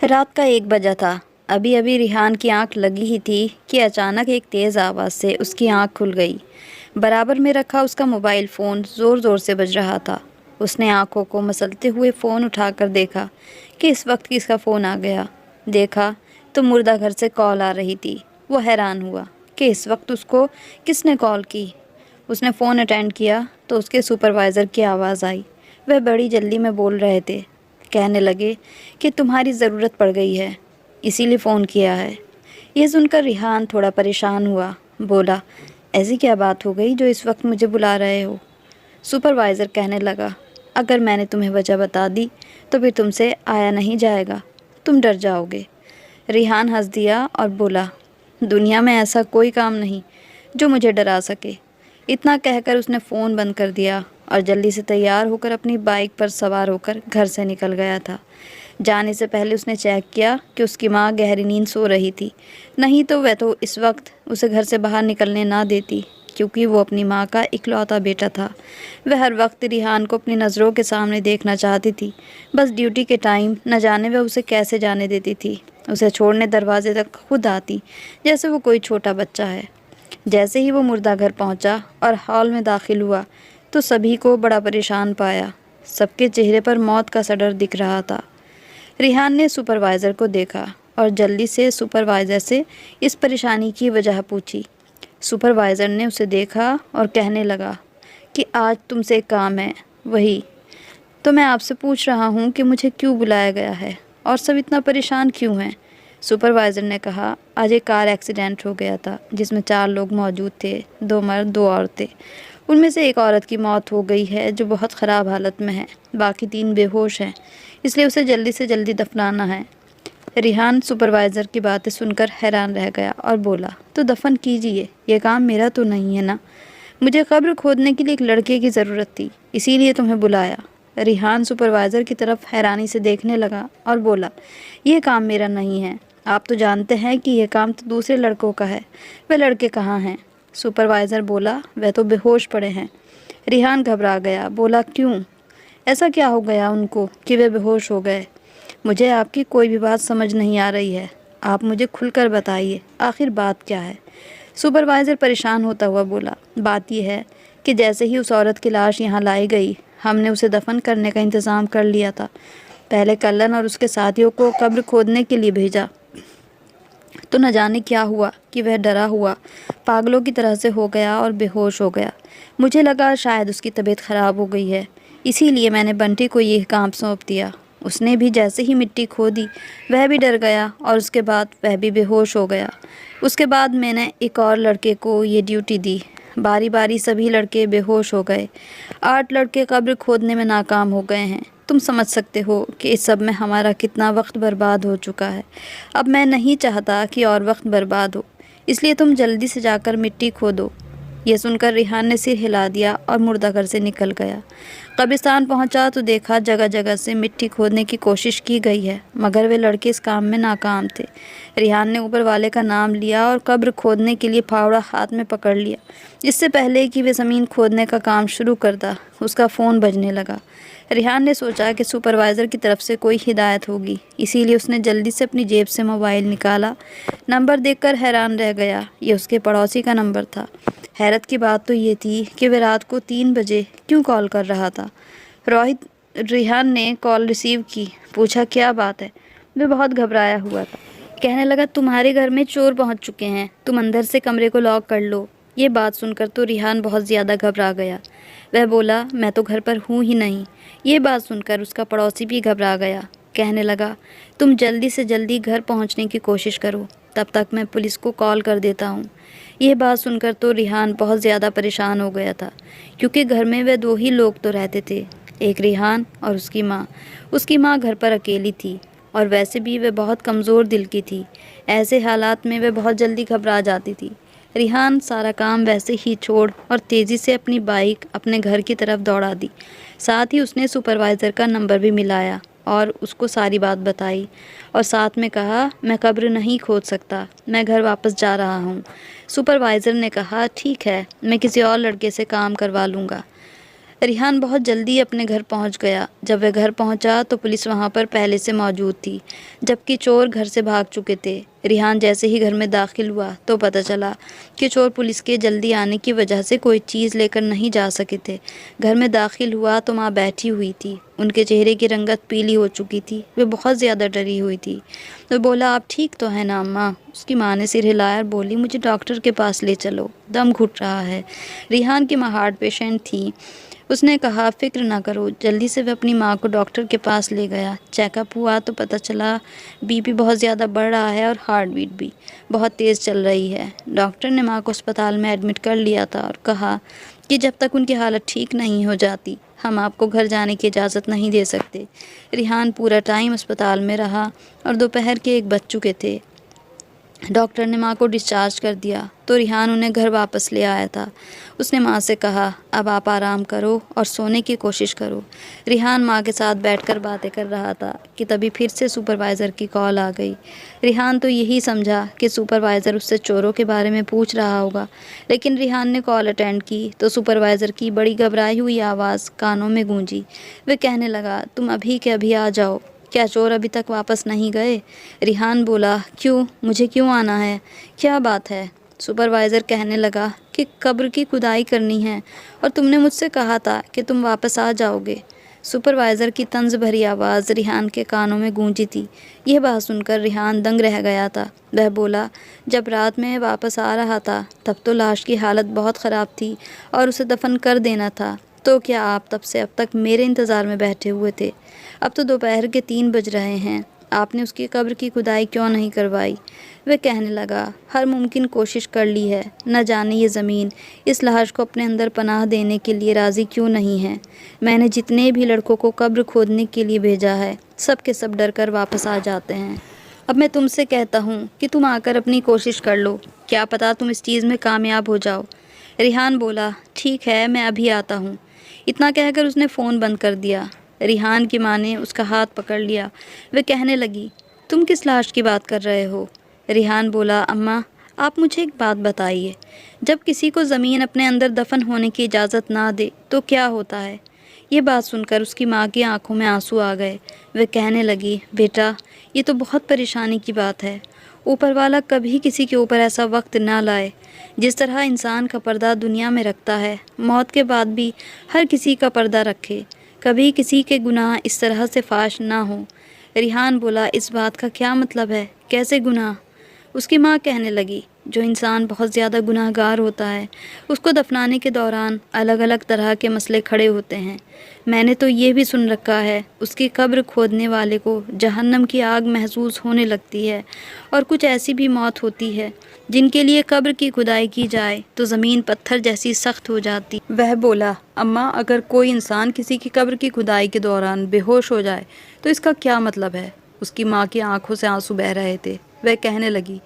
رات کا 1 بجا تھا۔ ابھی ابھی ریحان کی آنکھ لگی ہی تھی کہ اچانک ایک تیز آواز سے اس کی آنکھ کھل گئی۔ برابر میں رکھا اس کا موبائل فون زور زور سے بج رہا تھا۔ اس نے آنکھوں کو مسلتے ہوئے فون اٹھا کر دیکھا کہ اس وقت کس کا فون آ گیا۔ دیکھا تو مردہ گھر سے کال آ رہی تھی۔ وہ حیران ہوا کہ اس وقت اس کو کس نے کال کی۔ اس نے فون اٹینڈ کیا تو اس کے سپروائزر کی آواز آئی۔ وہ بڑی جلدی میں بول رہے تھے، کہنے لگے کہ تمہاری ضرورت پڑ گئی ہے، اسی لیے فون کیا ہے۔ یہ سن کر ریحان تھوڑا پریشان ہوا، بولا، ایسی کیا بات ہو گئی جو اس وقت مجھے بلا رہے ہو؟ سپروائزر کہنے لگا، اگر میں نے تمہیں وجہ بتا دی تو پھر تم سے آیا نہیں جائے گا، تم ڈر جاؤ گے۔ ریحان ہنس دیا اور بولا، دنیا میں ایسا کوئی کام نہیں جو مجھے ڈرا سکے۔ اتنا کہہ کر اس نے فون بند کر دیا اور جلدی سے تیار ہو کر اپنی بائک پر سوار ہو کر گھر سے نکل گیا تھا۔ جانے سے پہلے اس نے چیک کیا کہ اس کی ماں گہری نیند سو رہی تھی، نہیں تو وہ تو اس وقت اسے گھر سے باہر نکلنے نہ دیتی، کیونکہ وہ اپنی ماں کا اکلوتا بیٹا تھا۔ وہ ہر وقت ریحان کو اپنی نظروں کے سامنے دیکھنا چاہتی تھی، بس ڈیوٹی کے ٹائم نہ جانے وہ اسے کیسے جانے دیتی تھی۔ اسے چھوڑنے دروازے تک خود آتی، جیسے وہ کوئی چھوٹا بچہ ہے۔ جیسے ہی وہ مردہ گھر پہنچا اور ہال میں داخل ہوا تو سبھی کو بڑا پریشان پایا۔ سب کے چہرے پر موت کا سا ڈر دکھ رہا تھا۔ ریحان نے سپروائزر کو دیکھا اور جلدی سے سپروائزر سے اس پریشانی کی وجہ پوچھی۔ سپروائزر نے اسے دیکھا اور کہنے لگا کہ آج تم سے ایک کام ہے، وہی تو میں آپ سے پوچھ رہا ہوں کہ مجھے کیوں بلایا گیا ہے اور سب اتنا پریشان کیوں ہیں؟ سپروائزر نے کہا، آج ایک کار ایکسیڈنٹ ہو گیا تھا جس میں 4 لوگ موجود تھے، 2 مرد 2 عورتیں۔ ان میں سے ایک عورت کی موت ہو گئی ہے جو بہت خراب حالت میں ہے، باقی 3 بے ہوش ہیں، اس لیے اسے جلدی سے جلدی دفنانا ہے۔ ریحان سپروائزر کی باتیں سن کر حیران رہ گیا اور بولا، تو دفن کیجئے، یہ کام میرا تو نہیں ہے نا، مجھے قبر کھودنے کے لیے ایک لڑکے کی ضرورت تھی، اسی لیے تمہیں بلایا۔ ریحان سپروائزر کی طرف حیرانی سے دیکھنے لگا اور بولا، یہ کام میرا نہیں ہے، آپ تو جانتے ہیں کہ یہ کام تو دوسرے لڑکوں کا ہے، وہ لڑکے کہاں ہیں؟ سپروائزر بولا، وہ تو بے ہوش پڑے ہیں۔ ریحان گھبرا گیا، بولا، کیوں؟ ایسا کیا ہو گیا ان کو کہ وہ بے ہوش ہو گئے؟ مجھے آپ کی کوئی بھی بات سمجھ نہیں آ رہی ہے، آپ مجھے کھل کر بتائیے، آخر بات کیا ہے؟ سپروائزر پریشان ہوتا ہوا بولا، بات یہ ہے کہ جیسے ہی اس عورت کی لاش یہاں لائی گئی، ہم نے اسے دفن کرنے کا انتظام کر لیا تھا۔ پہلے کلن اور اس کے ساتھیوں کو قبر کھودنے کے لیے بھیجا تو نہ جانے کیا ہوا کہ وہ ڈرا ہوا پاگلوں کی طرح سے ہو گیا اور بے ہوش ہو گیا۔ مجھے لگا شاید اس کی طبیعت خراب ہو گئی ہے، اسی لیے میں نے بنٹی کو یہ کام سونپ دیا۔ اس نے بھی جیسے ہی مٹی کھودی وہ بھی ڈر گیا اور اس کے بعد وہ بھی بے ہوش ہو گیا۔ اس کے بعد میں نے ایک اور لڑکے کو یہ ڈیوٹی دی، باری باری سبھی لڑکے بے ہوش ہو گئے۔ 8 لڑکے قبر کھودنے میں ناکام ہو گئے ہیں۔ تم سمجھ سکتے ہو کہ اس سب میں ہمارا کتنا وقت برباد ہو چکا ہے۔ اب میں نہیں چاہتا کہ اور وقت برباد ہو، اس لیے تم جلدی سے جا کر مٹی کھودو۔ یہ سن کر ریحان نے سر ہلا دیا اور مردہ گھر سے نکل گیا۔ قبرستان پہنچا تو دیکھا جگہ جگہ سے مٹی کھودنے کی کوشش کی گئی ہے، مگر وہ لڑکے اس کام میں ناکام تھے۔ ریحان نے اوپر والے کا نام لیا اور قبر کھودنے کے لیے پھاوڑا ہاتھ میں پکڑ لیا۔ اس سے پہلے کہ وہ زمین کھودنے کا کام شروع کرتا، اس کا فون بجنے لگا۔ ریحان نے سوچا کہ سپروائزر کی طرف سے کوئی ہدایت ہوگی، اسی لیے اس نے جلدی سے اپنی جیب سے موبائل نکالا۔ نمبر دیکھ کر حیران رہ گیا، یہ اس کے پڑوسی کا نمبر تھا۔ حیرت کی بات تو یہ تھی کہ وہ رات کو 3 بجے کیوں کال کر رہا تھا۔ ریحان نے کال ریسیو کی، پوچھا کیا بات ہے؟ وہ بہت گھبرایا ہوا تھا، کہنے لگا تمہارے گھر میں چور پہنچ چکے ہیں، تم اندر سے کمرے کو لاک کر لو۔ یہ بات سن کر تو ریحان بہت زیادہ گھبرا گیا۔ وہ بولا، میں تو گھر پر ہوں ہی نہیں۔ یہ بات سن کر اس کا پڑوسی بھی گھبرا گیا، کہنے لگا تم جلدی سے جلدی گھر پہنچنے کی کوشش کرو، تب تک میں پولیس کو کال کر دیتا ہوں۔ یہ بات سن کر تو ریحان بہت زیادہ پریشان ہو گیا تھا، کیونکہ گھر میں وہ 2 ہی لوگ تو رہتے تھے، ایک ریحان اور اس کی ماں۔ اس کی ماں گھر پر اکیلی تھی اور ویسے بھی وہ بہت کمزور دل کی تھی۔ ایسے حالات میں وہ بہت جلدی گھبرا جاتی تھی۔ ریحان سارا کام ویسے ہی چھوڑ اور تیزی سے اپنی بائک اپنے گھر کی طرف دوڑا دی۔ ساتھ ہی اس نے سپروائزر کا نمبر بھی ملایا اور اس کو ساری بات بتائی اور ساتھ میں کہا، میں قبر نہیں کھود سکتا، میں گھر واپس جا رہا ہوں۔ سپروائزر نے کہا، ٹھیک ہے، میں کسی اور لڑکے سے کام کروا لوں گا۔ ریحان بہت جلدی اپنے گھر پہنچ گیا۔ جب وہ گھر پہنچا تو پولیس وہاں پر پہلے سے موجود تھی، جبکہ چور گھر سے بھاگ چکے تھے۔ ریحان جیسے ہی گھر میں داخل ہوا تو پتہ چلا کہ چور پولیس کے جلدی آنے کی وجہ سے کوئی چیز لے کر نہیں جا سکے تھے۔ گھر میں داخل ہوا تو ماں بیٹھی ہوئی تھی، ان کے چہرے کی رنگت پیلی ہو چکی تھی، وہ بہت زیادہ ڈری ہوئی تھی۔ وہ بولا، آپ ٹھیک تو ہیں نا اماں؟ اس کی ماں نے سر ہلایا اور بولی، مجھے ڈاکٹر کے پاس لے چلو، دم گھٹ رہا ہے۔ ریحان کی ماں ہارٹ پیشنٹ تھی۔ اس نے کہا، فکر نہ کرو۔ جلدی سے وہ اپنی ماں کو ڈاکٹر کے پاس لے گیا۔ چیک اپ ہوا تو پتہ چلا بی پی بہت زیادہ بڑھ رہا ہے اور ہارٹ بیٹ بھی بہت تیز چل رہی ہے۔ ڈاکٹر نے ماں کو اسپتال میں ایڈمٹ کر لیا تھا اور کہا کہ جب تک ان کی حالت ٹھیک نہیں ہو جاتی ہم آپ کو گھر جانے کی اجازت نہیں دے سکتے۔ ریحان پورا ٹائم اسپتال میں رہا اور دوپہر کے 1 بج چکے تھے۔ ڈاکٹر نے ماں کو ڈسچارج کر دیا تو ریحان انہیں گھر واپس لے آیا تھا۔ اس نے ماں سے کہا، اب آپ آرام کرو اور سونے کی کوشش کرو۔ ریحان ماں کے ساتھ بیٹھ کر باتیں کر رہا تھا کہ تبھی پھر سے سپروائزر کی کال آ گئی۔ ریحان تو یہی سمجھا کہ سپروائزر اس سے چوروں کے بارے میں پوچھ رہا ہوگا، لیکن ریحان نے کال اٹینڈ کی تو سپروائزر کی بڑی گھبرائی ہوئی آواز کانوں میں گونجی۔ وہ کہنے لگا، تم ابھی کے ابھی آ جاؤ، کیا چور ابھی تک واپس نہیں گئے؟ ریحان بولا، کیوں؟ مجھے کیوں آنا ہے؟ کیا بات ہے؟ سپروائزر کہنے لگا کہ قبر کی کھدائی کرنی ہے اور تم نے مجھ سے کہا تھا کہ تم واپس آ جاؤ گے۔ سپروائزر کی طنز بھری آواز ریحان کے کانوں میں گونجی تھی۔ یہ بات سن کر ریحان دنگ رہ گیا تھا۔ وہ بولا، جب رات میں واپس آ رہا تھا تب تو لاش کی حالت بہت خراب تھی اور اسے دفن کر دینا تھا، تو کیا آپ تب سے اب تک میرے انتظار میں بیٹھے ہوئے تھے؟ اب تو دوپہر کے 3 بج رہے ہیں، آپ نے اس کی قبر کی کھدائی کیوں نہیں کروائی؟ وہ کہنے لگا، ہر ممکن کوشش کر لی ہے، نہ جانے یہ زمین اس لاش کو اپنے اندر پناہ دینے کے لیے راضی کیوں نہیں ہے۔ میں نے جتنے بھی لڑکوں کو قبر کھودنے کے لیے بھیجا ہے سب کے سب ڈر کر واپس آ جاتے ہیں۔ اب میں تم سے کہتا ہوں کہ تم آ کر اپنی کوشش کر لو، کیا پتہ تم اس چیز میں کامیاب ہو جاؤ۔ ریحان بولا، ٹھیک ہے، میں ابھی آتا ہوں۔ اتنا کہہ کر اس نے فون بند کر دیا۔ ریحان کی ماں نے اس کا ہاتھ پکڑ لیا۔ وہ کہنے لگی، تم کس لاش کی بات کر رہے ہو؟ ریحان بولا، اماں آپ مجھے ایک بات بتائیے، جب کسی کو زمین اپنے اندر دفن ہونے کی اجازت نہ دے تو کیا ہوتا ہے؟ یہ بات سن کر اس کی ماں کی آنکھوں میں آنسو آ گئے۔ وہ کہنے لگی، بیٹا یہ تو بہت پریشانی کی بات ہے، اوپر والا کبھی کسی کے اوپر ایسا وقت نہ لائے۔ جس طرح انسان کا پردہ دنیا میں رکھتا ہے، موت کے بعد بھی ہر کسی کا پردہ رکھے، کبھی کسی کے گناہ اس طرح سے فاش نہ ہوں۔ ریحان بولا، اس بات کا کیا مطلب ہے؟ کیسے گناہ؟ اس کی ماں کہنے لگی، جو انسان بہت زیادہ گناہ گار ہوتا ہے اس کو دفنانے کے دوران الگ الگ طرح کے مسئلے کھڑے ہوتے ہیں۔ میں نے تو یہ بھی سن رکھا ہے اس کی قبر کھودنے والے کو جہنم کی آگ محسوس ہونے لگتی ہے، اور کچھ ایسی بھی موت ہوتی ہے جن کے لیے قبر کی کھدائی کی جائے تو زمین پتھر جیسی سخت ہو جاتی۔ وہ بولا، اماں اگر کوئی انسان کسی کی قبر کی کھدائی کے دوران بے ہوش ہو جائے تو اس کا کیا مطلب ہے؟ اس کی ماں کی آنکھوں سے آنسو بہہ رہے تھے۔ وہ کہنے لگی،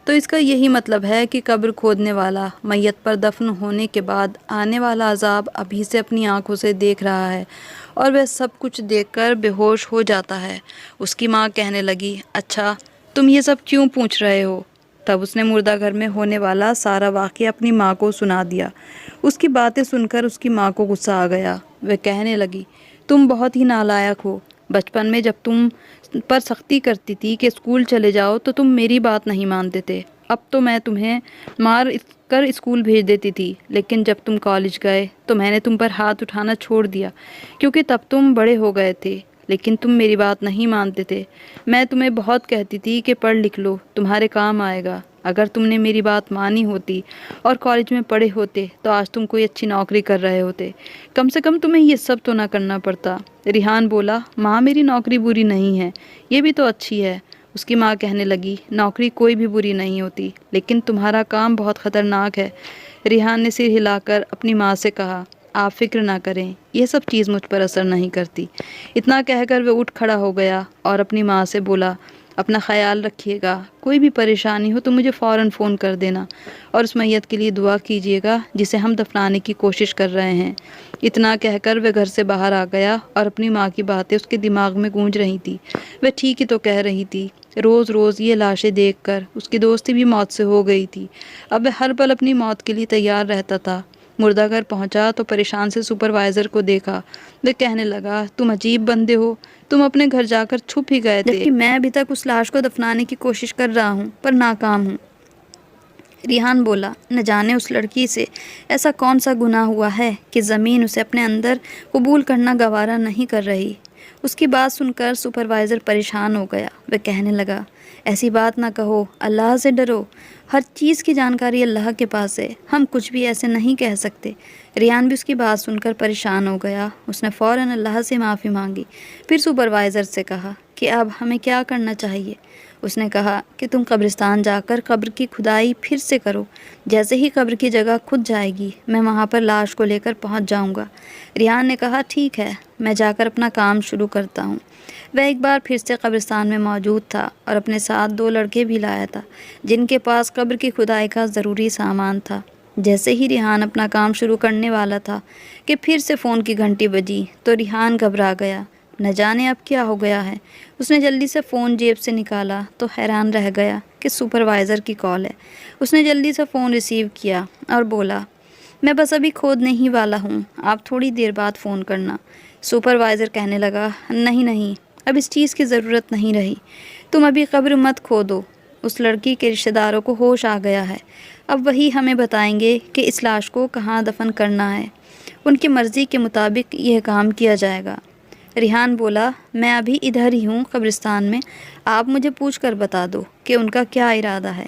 تو اس کا یہی مطلب ہے کہ قبر کھودنے والا میت پر دفن ہونے کے بعد آنے والا عذاب ابھی سے اپنی آنکھوں سے دیکھ رہا ہے اور وہ سب کچھ دیکھ کر بے ہوش ہو جاتا ہے۔ اس کی ماں کہنے لگی، اچھا تم یہ سب کیوں پوچھ رہے ہو؟ تب اس نے مردہ گھر میں ہونے والا سارا واقعہ اپنی ماں کو سنا دیا۔ اس کی باتیں سن کر اس کی ماں کو غصہ آ گیا۔ وہ کہنے لگی، تم بہت ہی نالائق ہو۔ بچپن میں جب تم پر سختی کرتی تھی کہ اسکول چلے جاؤ تو تم میری بات نہیں مانتے تھے۔ اب تو میں تمہیں مار کر اسکول بھیج دیتی تھی، لیکن جب تم کالج گئے تو میں نے تم پر ہاتھ اٹھانا چھوڑ دیا، کیونکہ تب تم بڑے ہو گئے تھے، لیکن تم میری بات نہیں مانتے تھے۔ میں تمہیں بہت کہتی تھی کہ پڑھ لکھ لو، تمہارے کام آئے گا۔ اگر تم نے میری بات مانی ہوتی اور کالج میں پڑھے ہوتے تو آج تم کوئی اچھی نوکری کر رہے ہوتے، کم سے کم تمہیں یہ سب تو نہ کرنا پڑتا۔ ریحان بولا، ماں میری نوکری بری نہیں ہے، یہ بھی تو اچھی ہے۔ اس کی ماں کہنے لگی، نوکری کوئی بھی بری نہیں ہوتی، لیکن تمہارا کام بہت خطرناک ہے۔ ریحان نے سر ہلا کر اپنی ماں سے کہا، آپ فکر نہ کریں، یہ سب چیز مجھ پر اثر نہیں کرتی۔ اتنا کہہ کر وہ اٹھ کھڑا ہو گیا اور اپنی ماں سے بولا، اپنا خیال رکھیے گا، کوئی بھی پریشانی ہو تو مجھے فوراً فون کر دینا، اور اس میت کے لیے دعا کیجیے گا جسے ہم دفنانے کی کوشش کر رہے ہیں۔ اتنا کہہ کر وہ گھر سے باہر آ گیا اور اپنی ماں کی باتیں اس کے دماغ میں گونج رہی تھی۔ وہ ٹھیک ہی تو کہہ رہی تھی، روز روز یہ لاشیں دیکھ کر اس کی دوستی بھی موت سے ہو گئی تھی۔ اب وہ ہر پل اپنی موت کے لیے تیار رہتا تھا۔ مردہ گھر پہنچا تو پریشان سے سپروائزر کو دیکھا۔ وہ کہنے لگا، تم عجیب بندے ہو، تم اپنے گھر جا کر چھپ ہی گئے تھے، جبکہ میں ابھی تک اس لاش کو دفنانے کی کوشش کر رہا ہوں پر ناکام ہوں۔ ریحان بولا، نہ جانے اس لڑکی سے ایسا کون سا گناہ ہوا ہے کہ زمین اسے اپنے اندر قبول کرنا گوارا نہیں کر رہی۔ اس کی بات سن کر سپروائزر پریشان ہو گیا۔ وہ کہنے لگا، ایسی بات نہ کہو، اللہ سے ڈرو، ہر چیز کی جانکاری اللہ کے پاس ہے، ہم کچھ بھی ایسے نہیں کہہ سکتے۔ ریحان بھی اس کی بات سن کر پریشان ہو گیا۔ اس نے فوراً اللہ سے معافی مانگی، پھر سپروائزر سے کہا کہ اب ہمیں کیا کرنا چاہیے۔ اس نے کہا کہ تم قبرستان جا کر قبر کی کھدائی پھر سے کرو، جیسے ہی قبر کی جگہ کھد جائے گی میں وہاں پر لاش کو لے کر پہنچ جاؤں گا۔ ریحان نے کہا، ٹھیک ہے، میں جا کر اپنا کام شروع کرتا ہوں۔ وہ ایک بار پھر سے قبرستان میں موجود تھا اور اپنے ساتھ 2 لڑکے بھی لایا تھا جن کے پاس قبر کی کھدائی کا ضروری سامان تھا۔ جیسے ہی ریحان اپنا کام شروع کرنے والا تھا کہ پھر سے فون کی گھنٹی بجی تو ریحان گھبرا گیا، نہ جانے اب کیا ہو گیا ہے۔ اس نے جلدی سے فون جیب سے نکالا تو حیران رہ گیا کہ سپروائزر کی کال ہے۔ اس نے جلدی سے فون ریسیو کیا اور بولا، میں بس ابھی کھودنے ہی والا ہوں، آپ تھوڑی دیر بعد فون کرنا۔ سپروائزر کہنے لگا، نہیں، اب اس چیز کی ضرورت نہیں رہی، تم ابھی قبر مت کھودو۔ اس لڑکی کے رشتہ داروں کو ہوش آ گیا ہے، اب وہی ہمیں بتائیں گے کہ اس لاش کو کہاں دفن کرنا ہے، ان کی مرضی کے مطابق یہ کام کیا جائے گا۔ ریحان بولا، میں ابھی ادھر ہی ہوں قبرستان میں، آپ مجھے پوچھ کر بتا دو کہ ان کا کیا ارادہ ہے۔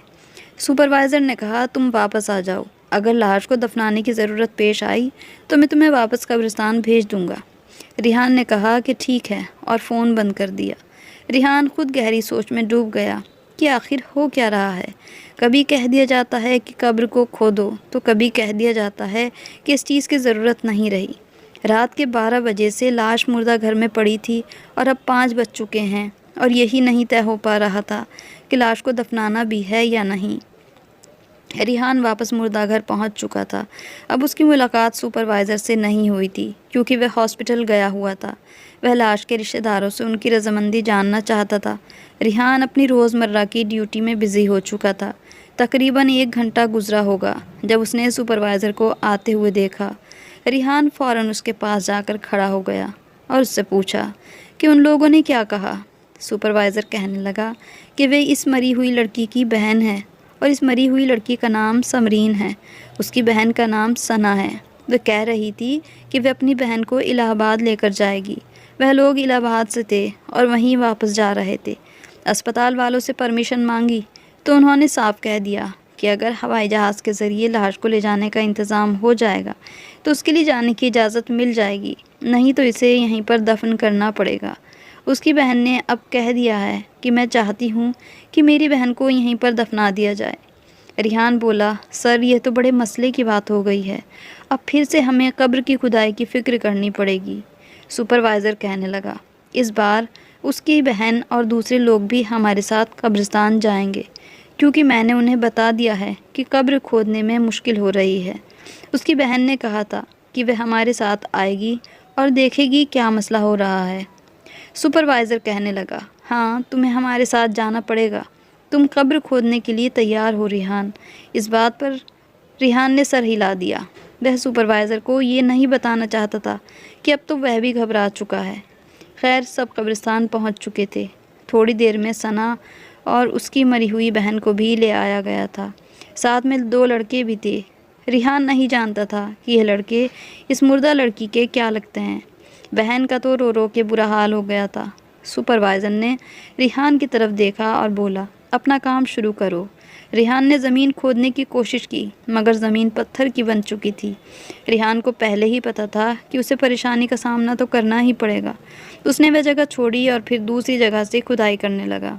سپروائزر نے کہا، تم واپس آ جاؤ، اگر لاش کو دفنانے کی ضرورت پیش آئی تو میں تمہیں واپس قبرستان بھیج دوں گا۔ ریحان نے کہا کہ ٹھیک ہے اور فون بند کر دیا۔ ریحان خود گہری سوچ میں ڈوب گیا کہ آخر ہو کیا رہا ہے۔ کبھی کہہ دیا جاتا ہے کہ قبر کو کھودو تو کبھی کہہ دیا جاتا ہے کہ اس چیز کی ضرورت نہیں رہی۔ رات کے 12 بجے سے لاش مردہ گھر میں پڑی تھی اور اب 5 بج چکے ہیں اور یہی نہیں طے ہو پا رہا تھا کہ لاش کو دفنانا بھی ہے یا نہیں۔ ریحان واپس مردہ گھر پہنچ چکا تھا۔ اب اس کی ملاقات سپروائزر سے نہیں ہوئی تھی کیونکہ وہ ہاسپٹل گیا ہوا تھا۔ وہ لاش کے رشتہ داروں سے ان کی رضامندی جاننا چاہتا تھا۔ ریحان اپنی روزمرہ کی ڈیوٹی میں بزی ہو چکا تھا۔ تقریباً 1 گھنٹہ گزرا ہوگا جب اس نے سپروائزر کو آتے ہوئے دیکھا۔ ریحان فوراً اس کے پاس جا کر کھڑا ہو گیا اور اس سے پوچھا کہ ان لوگوں نے کیا کہا۔ سپروائزر کہنے لگا کہ وہ اس مری ہوئی لڑکی کی بہن ہے اور اس مری ہوئی لڑکی کا نام سمرین ہے، اس کی بہن کا نام ثنا ہے۔ وہ کہہ رہی تھی کہ وہ اپنی بہن کو الہ آباد لے کر جائے گی۔ وہ لوگ الہ آباد سے تھے اور وہیں واپس جا رہے تھے۔ اسپتال والوں سے پرمیشن مانگی تو انہوں نے صاف کہہ دیا کہ اگر ہوائی جہاز کے ذریعے لاش کو لے جانے کا انتظام ہو جائے گا تو اس کے لیے جانے کی اجازت مل جائے گی، نہیں تو اسے یہیں پر دفن کرنا پڑے گا۔ اس کی بہن نے اب کہہ دیا ہے کہ میں چاہتی ہوں کہ میری بہن کو یہیں پر دفنا دیا جائے۔ ریحان بولا، سر یہ تو بڑے مسئلے کی بات ہو گئی ہے، اب پھر سے ہمیں قبر کی کھدائی کی فکر کرنی پڑے گی۔ سپروائزر کہنے لگا، اس بار اس کی بہن اور دوسرے لوگ بھی ہمارے ساتھ قبرستان جائیں گے کیونکہ میں نے انہیں بتا دیا ہے کہ قبر کھودنے میں مشکل ہو رہی ہے۔ اس کی بہن نے کہا تھا کہ وہ ہمارے ساتھ آئے گی اور دیکھے گی کیا مسئلہ ہو رہا ہے۔ سپروائزر کہنے لگا، ہاں تمہیں ہمارے ساتھ جانا پڑے گا، تم قبر کھودنے کے لیے تیار ہو ریحان؟ اس بات پر ریحان نے سر ہلا دیا۔ وہ سپروائزر کو یہ نہیں بتانا چاہتا تھا کہ اب تو وہ بھی گھبرا چکا ہے۔ خیر سب قبرستان پہنچ چکے تھے۔ تھوڑی دیر میں ثنا اور اس کی مری ہوئی بہن کو بھی لے آیا گیا تھا، ساتھ میں 2 لڑکے بھی تھے۔ ریحان نہیں جانتا تھا کہ یہ لڑکے اس مردہ لڑکی کے کیا لگتے ہیں۔ بہن کا تو رو رو کے برا حال ہو گیا تھا۔ سپروائزر نے ریحان کی طرف دیکھا اور بولا، اپنا کام شروع کرو۔ ریحان نے زمین کھودنے کی کوشش کی مگر زمین پتھر کی بن چکی تھی۔ ریحان کو پہلے ہی پتہ تھا کہ اسے پریشانی کا سامنا تو کرنا ہی پڑے گا۔ اس نے وہ جگہ چھوڑی اور پھر دوسری جگہ سے کھدائی کرنے لگا۔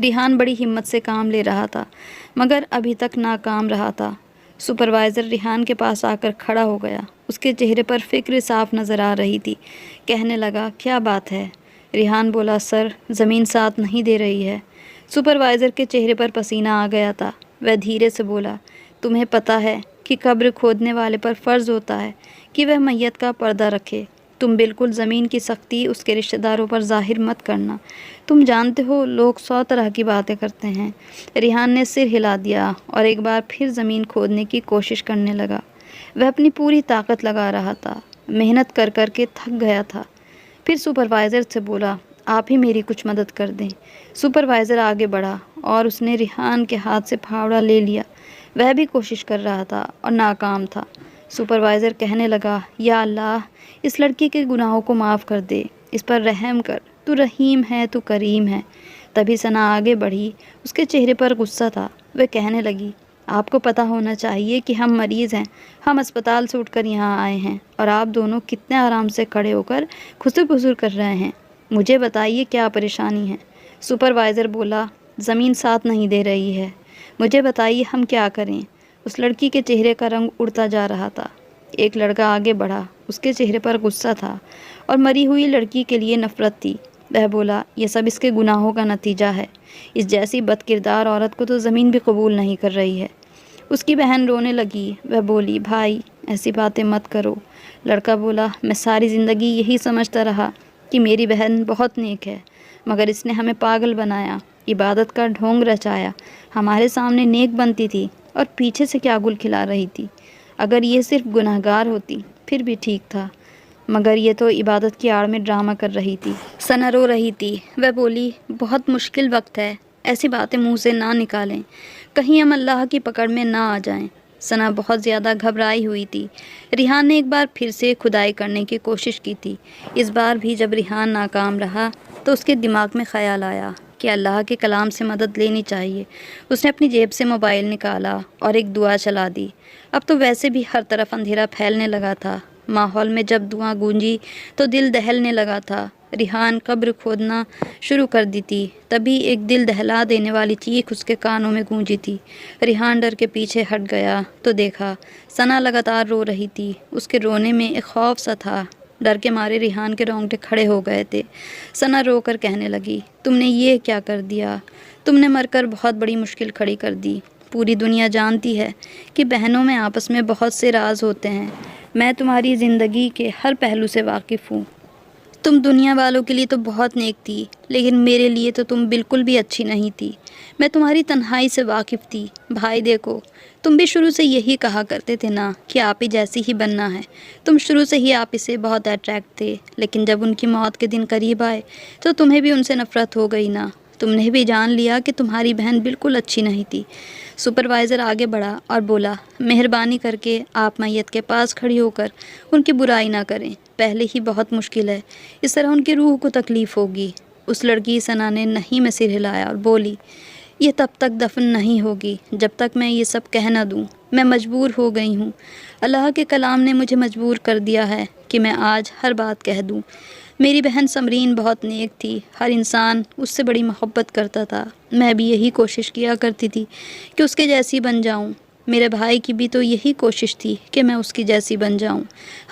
ریحان بڑی ہمت سے کام لے رہا تھا مگر ابھی تک ناکام رہا تھا۔ سپروائزر ریحان کے پاس آ کر کھڑا ہو گیا۔ اس کے چہرے پر فکر صاف نظر آ رہی تھی۔ کہنے لگا، کیا بات ہے؟ ریحان بولا، سر زمین ساتھ نہیں دے رہی ہے۔ سپروائزر کے چہرے پر پسینہ آ گیا تھا۔ وہ دھیرے سے بولا، تمہیں پتہ ہے کہ قبر کھودنے والے پر فرض ہوتا ہے کہ وہ میت کا پردہ رکھے۔ تم بالکل زمین کی سختی اس کے رشتہ داروں پر ظاہر مت کرنا۔ تم جانتے ہو لوگ 100 طرح کی باتیں کرتے ہیں۔ ریحان نے سر ہلا دیا اور ایک بار پھر زمین کھودنے کی کوشش کرنے لگا۔ وہ اپنی پوری طاقت لگا رہا تھا، محنت کر کر کے تھک گیا تھا۔ پھر سپروائزر سے بولا، آپ ہی میری کچھ مدد کر دیں۔ سپروائزر آگے بڑھا اور اس نے ریحان کے ہاتھ سے پھاوڑا لے لیا۔ وہ بھی کوشش کر رہا تھا اور ناکام تھا۔ سپروائزر کہنے لگا، یا اللہ، اس لڑکی کے گناہوں کو معاف کر دے، اس پر رحم کر، تو رحیم ہے، تو کریم ہے۔ تبھی ثنا آگے بڑھی، اس کے چہرے پر غصہ تھا۔ وہ کہنے لگی، آپ کو پتہ ہونا چاہیے کہ ہم مریض ہیں، ہم اسپتال سے اٹھ کر یہاں آئے ہیں اور آپ دونوں کتنے آرام سے کھڑے ہو کر خسر پسر کر رہے ہیں۔ مجھے بتائیے کیا پریشانی ہے؟ سپروائزر بولا، زمین ساتھ نہیں دے رہی ہے، مجھے بتائیے ہم کیا کریں؟ اس لڑکی کے چہرے کا رنگ اڑتا جا رہا تھا۔ ایک لڑکا آگے بڑھا، اس کے چہرے پر غصہ تھا اور مری ہوئی لڑکی کے لیے نفرت تھی۔ وہ بولا، یہ سب اس کے گناہوں کا نتیجہ ہے، اس جیسی بد کردار عورت کو تو زمین بھی قبول نہیں کر رہی ہے۔ اس کی بہن رونے لگی۔ وہ بولی، بھائی ایسی باتیں مت کرو۔ لڑکا بولا، میں ساری زندگی یہی سمجھتا رہا کہ میری بہن بہت نیک ہے، مگر اس نے ہمیں پاگل بنایا، عبادت کا ڈھونگ رچایا، ہمارے سامنے نیک بنتی تھی اور پیچھے سے کیا گل کھلا رہی تھی۔ اگر یہ صرف گناہگار ہوتی پھر بھی ٹھیک تھا، مگر یہ تو عبادت کی آڑ میں ڈرامہ کر رہی تھی۔ ثنا رو رہی تھی۔ وہ بولی، بہت مشکل وقت ہے، ایسی باتیں منہ سے نہ نکالیں، کہیں ہم اللہ کی پکڑ میں نہ آ جائیں۔ ثنا بہت زیادہ گھبرائی ہوئی تھی۔ ریحان نے ایک بار پھر سے کھدائی کرنے کی کوشش کی تھی۔ اس بار بھی جب ریحان ناکام رہا تو اس کے دماغ میں خیال آیا کہ اللہ کے کلام سے مدد لینی چاہیے۔ اس نے اپنی جیب سے موبائل نکالا اور ایک دعا چلا دی۔ اب تو ویسے بھی ہر طرف اندھیرا پھیلنے لگا تھا۔ ماحول میں جب دعا گونجی تو دل دہلنے لگا تھا۔ ریحان قبر کھودنا شروع کر دی تھی، تبھی ایک دل دہلا دینے والی چیخ اس کے کانوں میں گونجی تھی۔ ریحان ڈر کے پیچھے ہٹ گیا تو دیکھا ثنا لگاتار رو رہی تھی۔ اس کے رونے میں ایک خوف سا تھا۔ ڈر کے مارے ریحان کے رونگٹے کھڑے ہو گئے تھے۔ ثنا رو کر کہنے لگی، تم نے یہ کیا کر دیا؟ تم نے مر کر بہت بڑی مشکل کھڑی کر دی۔ پوری دنیا جانتی ہے کہ بہنوں میں آپس میں بہت سے راز ہوتے ہیں۔ میں تمہاری زندگی کے ہر پہلو سے واقف ہوں۔ تم دنیا والوں کے لیے تو بہت نیک تھی، لیکن میرے لیے تو تم بالکل بھی اچھی نہیں تھی۔ میں تمہاری تنہائی سے واقف تھی۔ بھائی دیکھو، تم بھی شروع سے یہی کہا کرتے تھے نا کہ آپ ہی جیسی ہی بننا ہے۔ تم شروع سے ہی آپ سے بہت اٹریکٹ تھے، لیکن جب ان کی موت کے دن قریب آئے تو تمہیں بھی ان سے نفرت ہو گئی نا۔ تم نے بھی جان لیا کہ تمہاری بہن بالکل اچھی نہیں تھی۔ سپروائزر آگے بڑھا اور بولا، مہربانی کر کے آپ میت کے پاس کھڑی ہو کر ان کی برائی نہ کریں، پہلے ہی بہت مشکل ہے، اس طرح ان کی روح کو تکلیف ہوگی۔ اس لڑکی ثنا نے نہیں میں سر ہلایا اور بولی، یہ تب تک دفن نہیں ہوگی جب تک میں یہ سب کہہ نہ دوں۔ میں مجبور ہو گئی ہوں، اللہ کے کلام نے مجھے مجبور کر دیا ہے کہ میں آج ہر بات کہہ دوں۔ میری بہن سمرین بہت نیک تھی، ہر انسان اس سے بڑی محبت کرتا تھا۔ میں بھی یہی کوشش کیا کرتی تھی کہ اس کے جیسی بن جاؤں۔ میرے بھائی کی بھی تو یہی کوشش تھی کہ میں اس کی جیسی بن جاؤں۔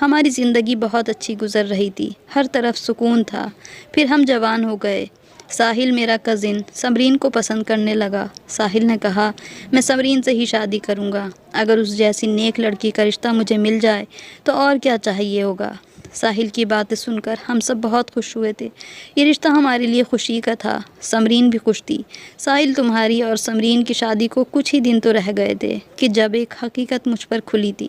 ہماری زندگی بہت اچھی گزر رہی تھی، ہر طرف سکون تھا۔ پھر ہم جوان ہو گئے۔ ساحل میرا کزن سمرین کو پسند کرنے لگا۔ ساحل نے کہا، میں سمرین سے ہی شادی کروں گا۔ اگر اس جیسی نیک لڑکی کا رشتہ مجھے مل جائے تو اور کیا چاہیے ہوگا۔ ساحل کی باتیں سن کر ہم سب بہت خوش ہوئے تھے۔ یہ رشتہ ہمارے لیے خوشی کا تھا۔ سمرین بھی خوش تھی۔ ساحل، تمہاری اور سمرین کی شادی کو کچھ ہی دن تو رہ گئے تھے کہ جب ایک حقیقت مجھ پر کھلی تھی۔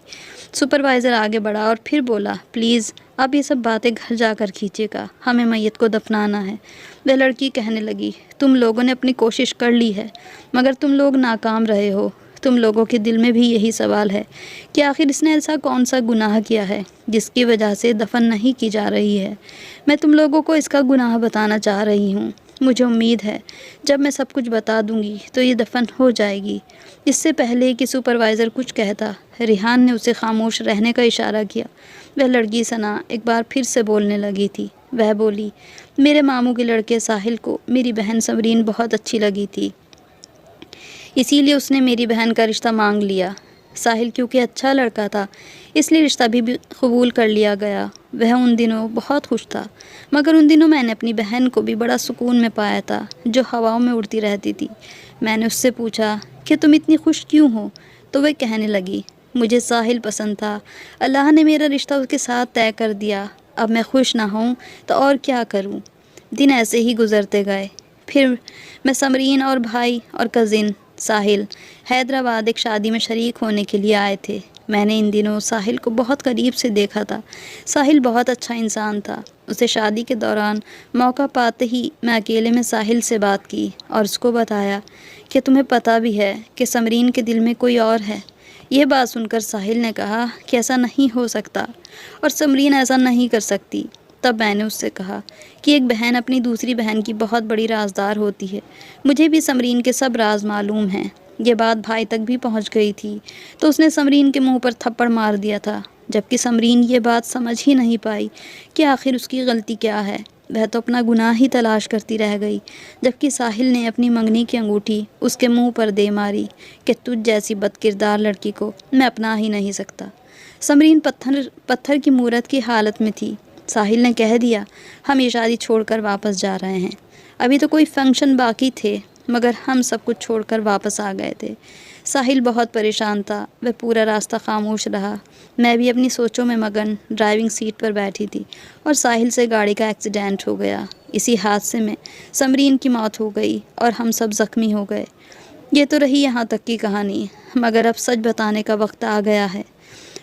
سپروائزر آگے بڑھا اور پھر بولا، پلیز آپ یہ سب باتیں گھر جا کر کیجیے گا، ہمیں میت کو دفنانا ہے۔ وہ لڑکی کہنے لگی، تم لوگوں نے اپنی کوشش کر لی ہے، مگر تم لوگ ناکام رہے ہو۔ تم لوگوں کے دل میں بھی یہی سوال ہے کہ آخر اس نے ایسا کون سا گناہ کیا ہے جس کی وجہ سے دفن نہیں کی جا رہی ہے۔ میں تم لوگوں کو اس کا گناہ بتانا چاہ رہی ہوں۔ مجھے امید ہے جب میں سب کچھ بتا دوں گی تو یہ دفن ہو جائے گی۔ اس سے پہلے کہ سپروائزر کچھ کہتا، ریحان نے اسے خاموش رہنے کا اشارہ کیا۔ وہ لڑکی ثنا ایک بار پھر سے بولنے لگی تھی۔ وہ بولی، میرے ماموں کے لڑکے ساحل کو میری بہن سمرین بہت اچھی لگی تھی، اسی لیے اس نے میری بہن کا رشتہ مانگ لیا۔ ساحل کیونکہ اچھا لڑکا تھا اس لیے رشتہ بھی قبول کر لیا گیا۔ وہ ان دنوں بہت خوش تھا، مگر ان دنوں میں نے اپنی بہن کو بھی بڑا سکون میں پایا تھا جو ہواؤں میں اڑتی رہتی تھی۔ میں نے اس سے پوچھا کہ تم اتنی خوش کیوں ہو؟ تو وہ کہنے لگی، مجھے ساحل پسند تھا، اللہ نے میرا رشتہ اس کے ساتھ طے کر دیا، اب میں خوش نہ ہوں تو اور کیا کروں۔ دن ایسے ہی گزرتے گئے۔ پھر میں سمرین اور بھائی اور کزن ساحل حیدرآباد ایک شادی میں شریک ہونے کے لیے آئے تھے۔ میں نے ان دنوں ساحل کو بہت قریب سے دیکھا تھا۔ ساحل بہت اچھا انسان تھا۔ اسے شادی کے دوران موقع پاتے ہی میں اکیلے میں ساحل سے بات کی اور اس کو بتایا کہ تمہیں پتہ بھی ہے کہ سمرین کے دل میں کوئی اور ہے۔ یہ بات سن کر ساحل نے کہا کہ ایسا نہیں ہو سکتا اور سمرین ایسا نہیں کر سکتی۔ تب میں نے اس سے کہا کہ ایک بہن اپنی دوسری بہن کی بہت بڑی رازدار ہوتی ہے۔ مجھے بھی سمرین کے سب راز معلوم ہیں۔ یہ بات بھائی تک بھی پہنچ گئی تھی تو اس نے سمرین کے منہ پر تھپڑ مار دیا تھا، جبکہ سمرین یہ بات سمجھ ہی نہیں پائی کہ آخر اس کی غلطی کیا ہے۔ وہ تو اپنا گناہ ہی تلاش کرتی رہ گئی، جبکہ ساحل نے اپنی منگنی کی انگوٹھی اس کے منہ پر دے ماری کہ تجھ جیسی بد کردار لڑکی کو میں اپنا ہی نہیں سکتا۔ سمرین پتھر کی مورت کی حالت میں تھی۔ ساحل نے کہہ دیا ہم یہ شادی چھوڑ کر واپس جا رہے ہیں۔ ابھی تو کوئی فنکشن باقی تھے مگر ہم سب کچھ چھوڑ کر واپس آ گئے تھے۔ ساحل بہت پریشان تھا، وہ پورا راستہ خاموش رہا۔ میں بھی اپنی سوچوں میں مگن ڈرائیونگ سیٹ پر بیٹھی تھی اور ساحل سے گاڑی کا ایکسیڈنٹ ہو گیا۔ اسی حادثے میں سمرین کی موت ہو گئی اور ہم سب زخمی ہو گئے۔ یہ تو رہی یہاں تک کی کہانی، مگر اب سچ بتانے کا وقت آ گیا ہے۔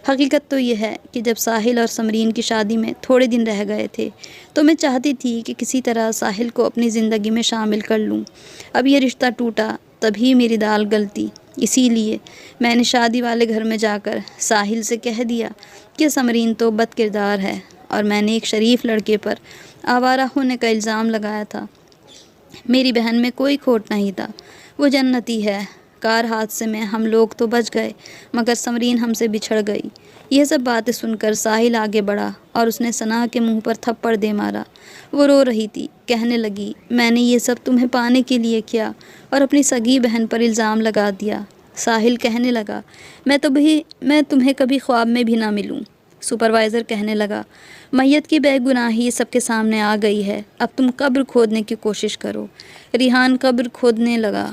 حقیقت تو یہ ہے کہ جب ساحل اور سمرین کی شادی میں تھوڑے دن رہ گئے تھے تو میں چاہتی تھی کہ کسی طرح ساحل کو اپنی زندگی میں شامل کر لوں۔ اب یہ رشتہ ٹوٹا تبھی میری دال گلتی، اسی لیے میں نے شادی والے گھر میں جا کر ساحل سے کہہ دیا کہ سمرین تو بد کردار ہے اور میں نے ایک شریف لڑکے پر آوارہ ہونے کا الزام لگایا تھا۔ میری بہن میں کوئی کھوٹ نہیں تھا، وہ جنتی ہے۔ کار حادثے میں ہم لوگ تو بچ گئے مگر سمرین ہم سے بچھڑ گئی۔ یہ سب باتیں سن کر ساحل آگے بڑھا اور اس نے ثنا کے منہ پر تھپڑ دے مارا۔ وہ رو رہی تھی، کہنے لگی میں نے یہ سب تمہیں پانے کے لیے کیا اور اپنی سگی بہن پر الزام لگا دیا۔ ساحل کہنے لگا میں تمہیں کبھی خواب میں بھی نہ ملوں۔ سپروائزر کہنے لگا میت کی بے گناہی سب کے سامنے آ گئی ہے، اب تم قبر کھودنے کی کوشش کرو۔ ریحان قبر کھودنے لگا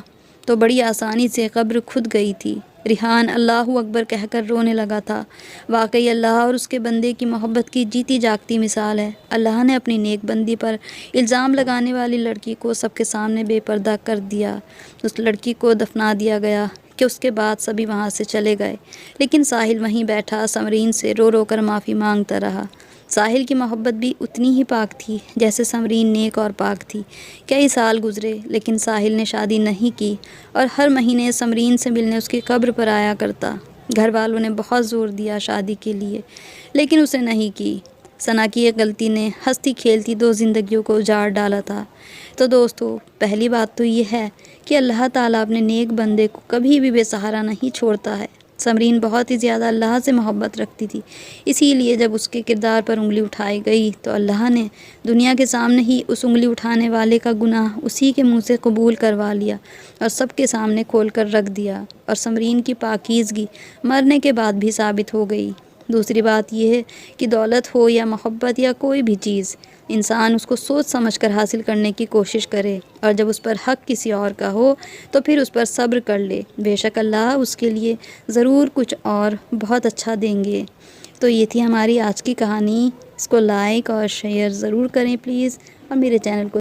تو بڑی آسانی سے قبر کھد گئی تھی۔ ریحان اللہ اکبر کہہ کر رونے لگا تھا۔ واقعی اللہ اور اس کے بندے کی محبت کی جیتی جاگتی مثال ہے۔ اللہ نے اپنی نیک بندی پر الزام لگانے والی لڑکی کو سب کے سامنے بے پردہ کر دیا۔ اس لڑکی کو دفنا دیا گیا کہ اس کے بعد سبھی وہاں سے چلے گئے، لیکن ساحل وہیں بیٹھا سمرین سے رو رو کر معافی مانگتا رہا۔ ساحل کی محبت بھی اتنی ہی پاک تھی جیسے سمرین نیک اور پاک تھی۔ کئی سال گزرے لیکن ساحل نے شادی نہیں کی اور ہر مہینے سمرین سے ملنے اس کی قبر پر آیا کرتا۔ گھر والوں نے بہت زور دیا شادی کے لیے لیکن اسے نہیں کی۔ ثنا کی ایک غلطی نے ہنستی کھیلتی 2 زندگیوں کو اجاڑ ڈالا تھا۔ تو دوستو، پہلی بات تو یہ ہے کہ اللہ تعالیٰ اپنے نیک بندے کو کبھی بھی بے سہارا نہیں چھوڑتا ہے۔ سمرین بہت ہی زیادہ اللہ سے محبت رکھتی تھی، اسی لیے جب اس کے کردار پر انگلی اٹھائی گئی تو اللہ نے دنیا کے سامنے ہی اس انگلی اٹھانے والے کا گناہ اسی کے منہ سے قبول کروا لیا اور سب کے سامنے کھول کر رکھ دیا، اور سمرین کی پاکیزگی مرنے کے بعد بھی ثابت ہو گئی۔ دوسری بات یہ ہے کہ دولت ہو یا محبت یا کوئی بھی چیز، انسان اس کو سوچ سمجھ کر حاصل کرنے کی کوشش کرے، اور جب اس پر حق کسی اور کا ہو تو پھر اس پر صبر کر لے۔ بے شک اللہ اس کے لیے ضرور کچھ اور بہت اچھا دیں گے۔ تو یہ تھی ہماری آج کی کہانی۔ اس کو لائک اور شیئر ضرور کریں پلیز، اور میرے چینل کو